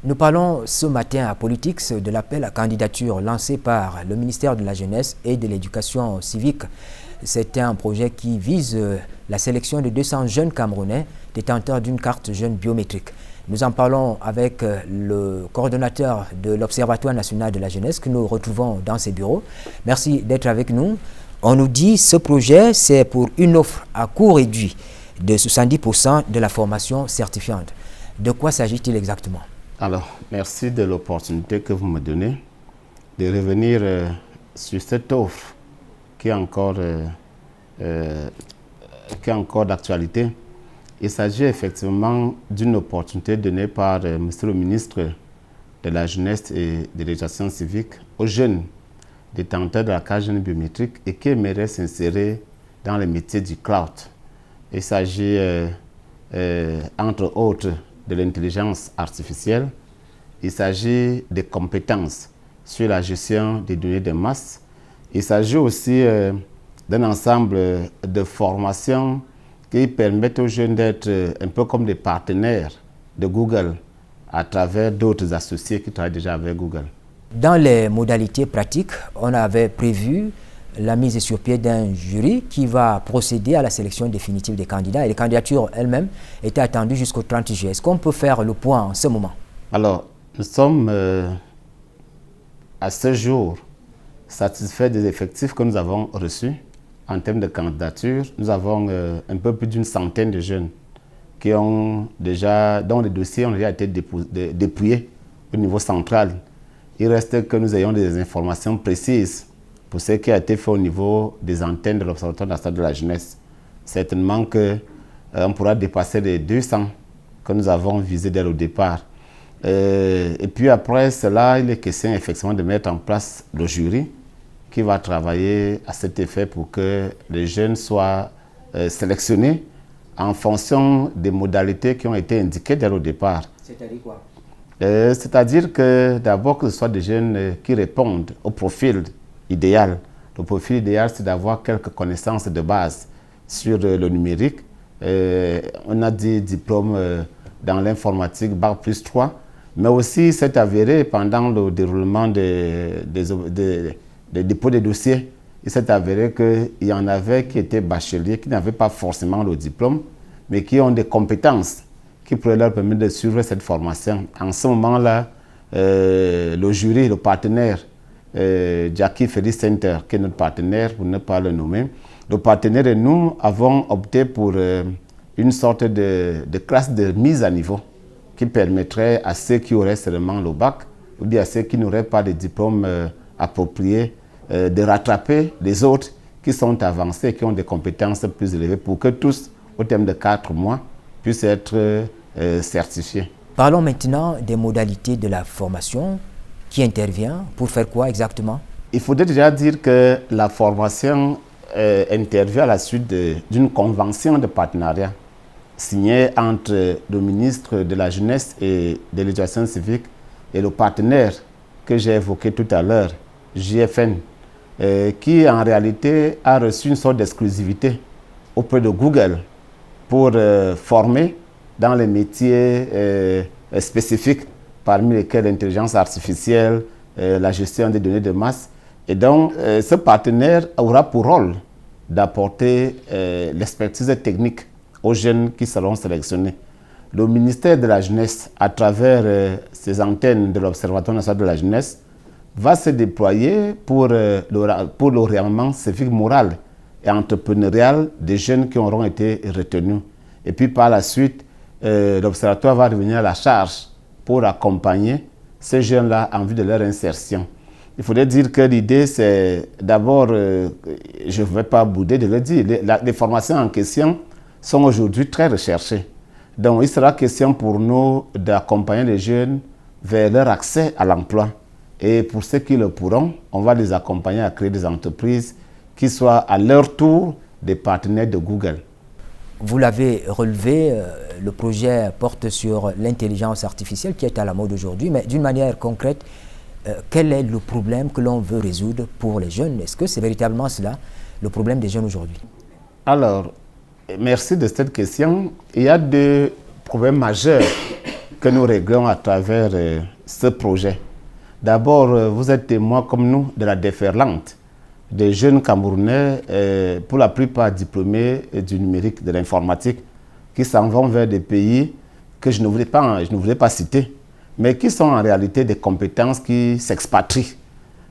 Nous parlons ce matin à Politics de l'appel à candidature lancé par le ministère de la Jeunesse et de l'Éducation civique. C'est un projet qui vise la sélection de 200 jeunes Camerounais détenteurs d'une carte jeune biométrique. Nous en parlons avec le coordonnateur de l'Observatoire national de la jeunesse que nous retrouvons dans ses bureaux. Merci d'être avec nous. On nous dit que ce projet, c'est pour une offre à coût réduit de 70% de la formation certifiante. De quoi s'agit-il exactement? Alors, merci de l'opportunité que vous me donnez de revenir sur cette offre qui est encore d'actualité. Il s'agit effectivement d'une opportunité donnée par Monsieur le ministre de la Jeunesse et de l'Éducation civique aux jeunes détenteurs de la carte jeune biométrique et qui aimeraient s'insérer dans le métier du cloud. Il s'agit, entre autres, de l'intelligence artificielle. Il s'agit des compétences sur la gestion des données de masse. Il s'agit aussi d'un ensemble de formations qui permettent aux jeunes d'être un peu comme des partenaires de Google à travers d'autres associés qui travaillent déjà avec Google. Dans les modalités pratiques, on avait prévu la mise sur pied d'un jury qui va procéder à la sélection définitive des candidats et les candidatures elles-mêmes étaient attendues jusqu'au 30 juillet. Est-ce qu'on peut faire le point en ce moment? Alors, nous sommes à ce jour satisfaits des effectifs que nous avons reçus en termes de candidature. Nous avons un peu plus d'une centaine de jeunes qui ont déjà, dont les dossiers ont déjà été dépouillés au niveau central. Il reste que nous ayons des informations précises pour ce qui a été fait au niveau des antennes de l'Observatoire national de la jeunesse. Certainement qu'on pourra dépasser les 200 que nous avons visés dès le départ. Et puis après cela, il est question effectivement de mettre en place le jury qui va travailler à cet effet pour que les jeunes soient sélectionnés en fonction des modalités qui ont été indiquées dès le départ. C'est-à-dire quoi? C'est-à-dire que d'abord que ce soit des jeunes qui répondent au profil idéal. Le profil idéal, c'est d'avoir quelques connaissances de base sur le numérique. On a des diplômes dans l'informatique, Bac plus 3, mais aussi c'est avéré pendant le déroulement des dépôts des dossiers, il s'est avéré qu'il y en avait qui étaient bacheliers, qui n'avaient pas forcément le diplôme, mais qui ont des compétences qui pourraient leur permettre de suivre cette formation. En ce moment-là, le jury, le partenaire, Jackie Ferry Center, qui est notre partenaire, pour ne pas le nommer, le partenaire et nous avons opté pour une sorte de classe de mise à niveau qui permettrait à ceux qui auraient seulement le bac ou bien à ceux qui n'auraient pas de diplôme approprié de rattraper les autres qui sont avancés et qui ont des compétences plus élevées pour que tous, au terme de 4 mois, puissent être certifiés. Parlons maintenant des modalités de la formation qui intervient. Pour faire quoi exactement? Il faudrait déjà dire que la formation intervient à la suite d'une convention de partenariat signée entre le ministre de la Jeunesse et de l'Éducation civique et le partenaire que j'ai évoqué tout à l'heure, JFN, qui en réalité a reçu une sorte d'exclusivité auprès de Google pour former dans les métiers spécifiques, parmi lesquels l'intelligence artificielle, la gestion des données de masse. Et donc, ce partenaire aura pour rôle d'apporter l'expertise technique aux jeunes qui seront sélectionnés. Le ministère de la Jeunesse, à travers ses antennes de l'Observatoire national de la jeunesse, va se déployer pour l'orientement civique, moral et entrepreneurial des jeunes qui auront été retenus. Et puis par la suite, l'Observatoire va revenir à la charge pour accompagner ces jeunes-là en vue de leur insertion. Il faudrait dire que l'idée, c'est d'abord, je ne vais pas bouder de le dire, les formations en question sont aujourd'hui très recherchées. Donc il sera question pour nous d'accompagner les jeunes vers leur accès à l'emploi. Et pour ceux qui le pourront, on va les accompagner à créer des entreprises qui soient à leur tour des partenaires de Google. Vous l'avez relevé, le projet porte sur l'intelligence artificielle qui est à la mode aujourd'hui, mais d'une manière concrète, quel est le problème que l'on veut résoudre pour les jeunes? Est-ce que c'est véritablement cela, le problème des jeunes aujourd'hui? Alors, merci de cette question. Il y a deux problèmes majeurs que nous réglons à travers ce projet. D'abord, vous êtes témoins comme nous de la déferlante des jeunes Camerounais, pour la plupart diplômés du numérique, de l'informatique, qui s'en vont vers des pays que je ne voulais pas citer, mais qui sont en réalité des compétences qui s'expatrient.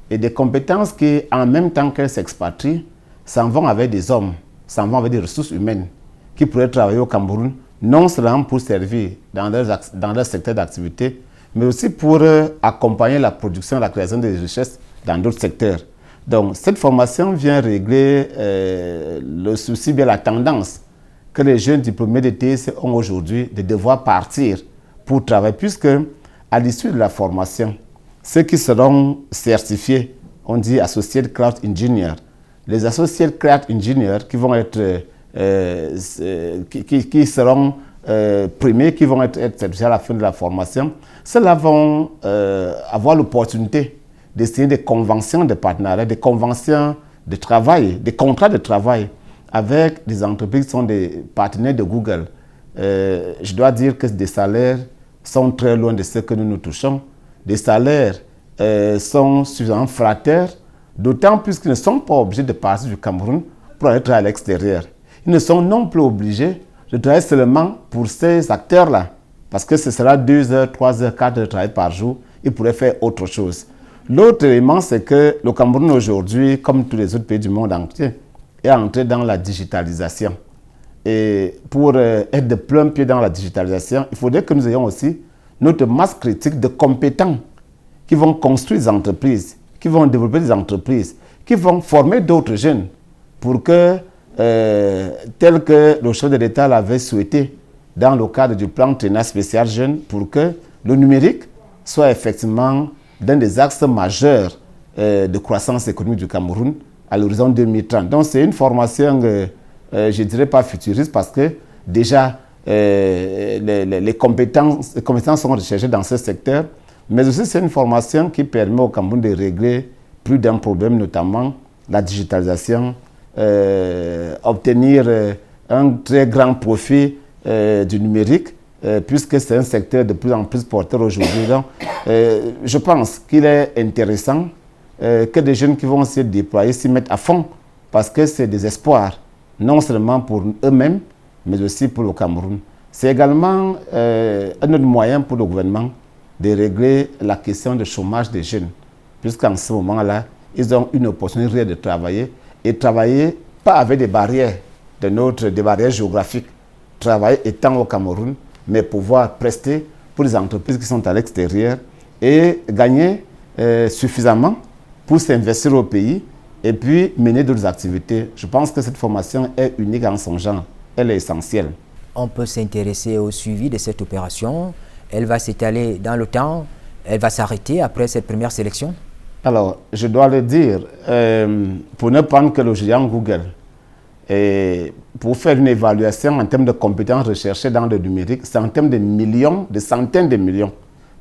Et des compétences qui, en même temps qu'elles s'expatrient, s'en vont avec des hommes, s'en vont avec des ressources humaines, qui pourraient travailler au Cameroun, non seulement pour servir dans leur secteur d'activité, mais aussi pour accompagner la production et la création des richesses dans d'autres secteurs. Donc, cette formation vient régler le souci, bien la tendance que les jeunes diplômés de TIC ont aujourd'hui de devoir partir pour travailler, puisque à l'issue de la formation, ceux qui seront certifiés, on dit Associate Craft Engineer, les Associate Craft Engineers qui vont être, qui seront primés, qui vont être certifiés à la fin de la formation, ceux-là vont avoir l'opportunité de signer des conventions de partenariat, des conventions de travail, des contrats de travail avec des entreprises qui sont des partenaires de Google. Je dois dire que des salaires sont très loin de ceux que nous touchons. Des salaires sont suffisamment flatteurs, d'autant plus qu'ils ne sont pas obligés de partir du Cameroun pour aller travailler à l'extérieur. Ils ne sont non plus obligés de travailler seulement pour ces acteurs-là, parce que ce sera 2 heures, 3 heures, 4 heures de travail par jour. Ils pourraient faire autre chose. L'autre élément, c'est que le Cameroun aujourd'hui, comme tous les autres pays du monde entier, est entré dans la digitalisation. Et pour être de plein pied dans la digitalisation, il faudrait que nous ayons aussi notre masse critique de compétents qui vont construire des entreprises, qui vont développer des entreprises, qui vont former d'autres jeunes pour que, tel que le chef de l'État l'avait souhaité dans le cadre du plan triennal spécial jeunes, pour que le numérique soit effectivement d'un des axes majeurs de croissance économique du Cameroun à l'horizon 2030. Donc c'est une formation, je ne dirais pas futuriste, parce que déjà les compétences sont recherchées dans ce secteur, mais aussi c'est une formation qui permet au Cameroun de régler plus d'un problème, notamment la digitalisation, obtenir un très grand profit du numérique, puisque c'est un secteur de plus en plus porteur aujourd'hui. Donc, je pense qu'il est intéressant que des jeunes qui vont se déployer s'y mettent à fond, parce que c'est des espoirs, non seulement pour eux-mêmes, mais aussi pour le Cameroun. C'est également un autre moyen pour le gouvernement de régler la question du chômage des jeunes, puisqu'en ce moment-là, ils ont une opportunité réelle de travailler, et travailler pas avec des barrières, des barrières géographiques, travailler étant au Cameroun, mais pouvoir prester pour les entreprises qui sont à l'extérieur et gagner suffisamment pour s'investir au pays et puis mener d'autres activités. Je pense que cette formation est unique en son genre. Elle est essentielle. On peut s'intéresser au suivi de cette opération. Elle va s'étaler dans le temps. Elle va s'arrêter après cette première sélection. Alors, je dois le dire, pour ne prendre que le géant Google, et pour faire une évaluation en termes de compétences recherchées dans le numérique, c'est en termes de millions, de centaines de millions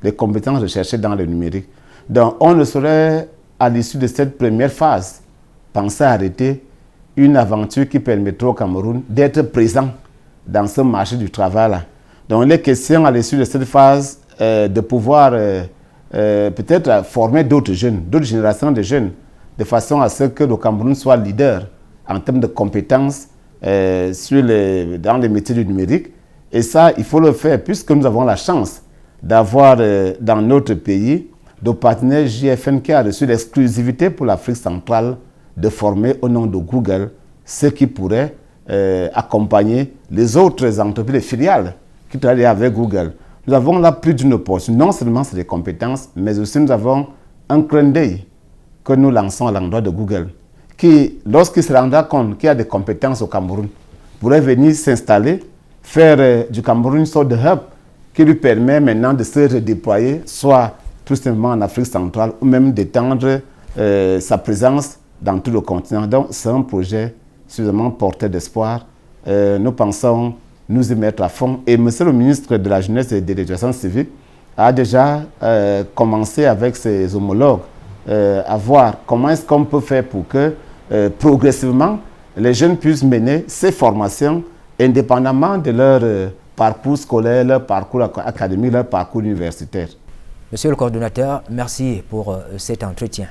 de compétences recherchées dans le numérique. Donc, on ne saurait, à l'issue de cette première phase, penser à arrêter une aventure qui permettra au Cameroun d'être présent dans ce marché du travail-là. Donc, il est question, à l'issue de cette phase, de pouvoir peut-être former d'autres jeunes, d'autres générations de jeunes, de façon à ce que le Cameroun soit leader en termes de compétences dans les métiers du numérique. Et ça, il faut le faire puisque nous avons la chance d'avoir dans notre pays le partenaire JFN qui a reçu l'exclusivité pour l'Afrique centrale de former au nom de Google ceux qui pourraient accompagner les autres entreprises, les filiales qui travaillent avec Google. Nous avons là plus d'une opportunité. Non seulement c'est des compétences, mais aussi nous avons un clin d'œil que nous lançons à l'endroit de Google, qui, lorsqu'il se rendra compte qu'il y a des compétences au Cameroun, pourrait venir s'installer, faire du Cameroun une sorte de hub qui lui permet maintenant de se redéployer, soit tout simplement en Afrique centrale, ou même d'étendre sa présence dans tout le continent. Donc c'est un projet suffisamment porteur d'espoir. Nous pensons nous y mettre à fond. Et M. le ministre de la Jeunesse et de l'Éducation civique a déjà commencé avec ses homologues à voir comment est-ce qu'on peut faire pour que progressivement les jeunes puissent mener ces formations indépendamment de leur parcours scolaire, leur parcours académique, leur parcours universitaire. Monsieur le coordonnateur, merci pour cet entretien.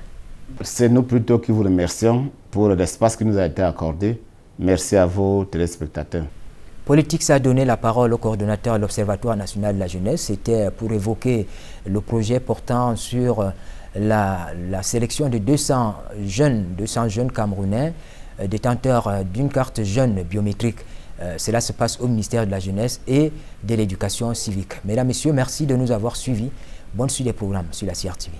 C'est nous plutôt qui vous remercions pour l'espace qui nous a été accordé. Merci à vos téléspectateurs. Politics a donné la parole au coordonnateur de l'Observatoire national de la jeunesse. C'était pour évoquer le projet portant sur la sélection de 200 jeunes Camerounais détenteurs d'une carte jeune biométrique. Cela se passe au ministère de la Jeunesse et de l'Éducation civique. Mesdames, Messieurs, merci de nous avoir suivis. Bonne suite des programmes sur la CRTV.